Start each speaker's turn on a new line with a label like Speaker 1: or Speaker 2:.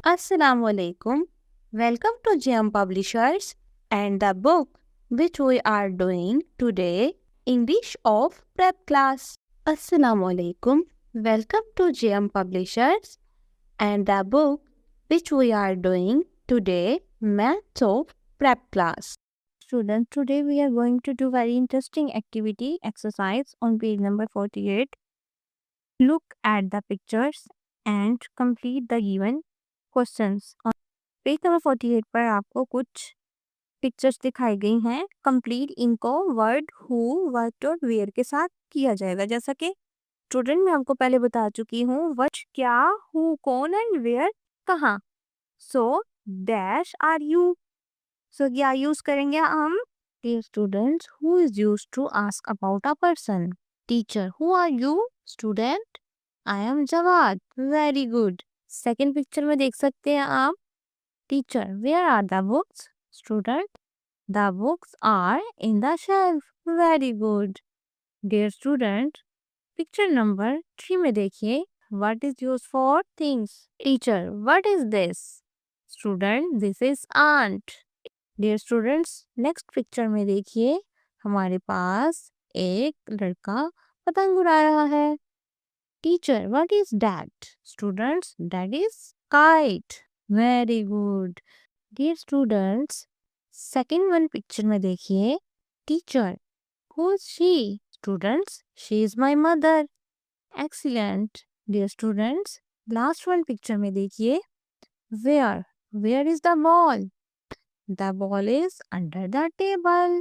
Speaker 1: Assalamu alaikum. Welcome to GM Publishers and the book which we are doing today, English of Prep Class. Assalamu alaikum. Welcome to GM Publishers and the book which we are doing today, Maths of Prep Class.
Speaker 2: Students, today we are going to do very interesting activity exercise on page number 48. Look at the pictures and complete the given questions. Page number 48 पर आपको कुछ pictures दिखाई गई हैं। Complete इनको word who, what और where के साथ किया जाएगा। जैसा कि स्टूडेंट मैं आपको पहले बता चुकी हूँ, व्हाट क्या, हु कौन एंड वेयर कहाँ। सो डैश आर यू, सो क्या यूज करेंगे हम? Dear students, who is used to ask about a person? Teacher, who are you? Student, I am Jawad. Very good. Second picture में देख सकते हैं आप। Teacher, where are the books? Student, the books are in the shelf. Very good. Dear student, picture number 3 में देखिए। What is used for things? Teacher, what is this? Student, this is ant. Dear students, next picture में देखिए, हमारे पास एक लड़का पतंग उड़ा रहा है। Teacher, what is that? Students, that is kite. Very good. Dear students, second one picture में देखिए। Teacher, who is she? Students, she is my mother. Excellent. Dear students, last one picture में देखिए। Where is the ball? The ball is under the table.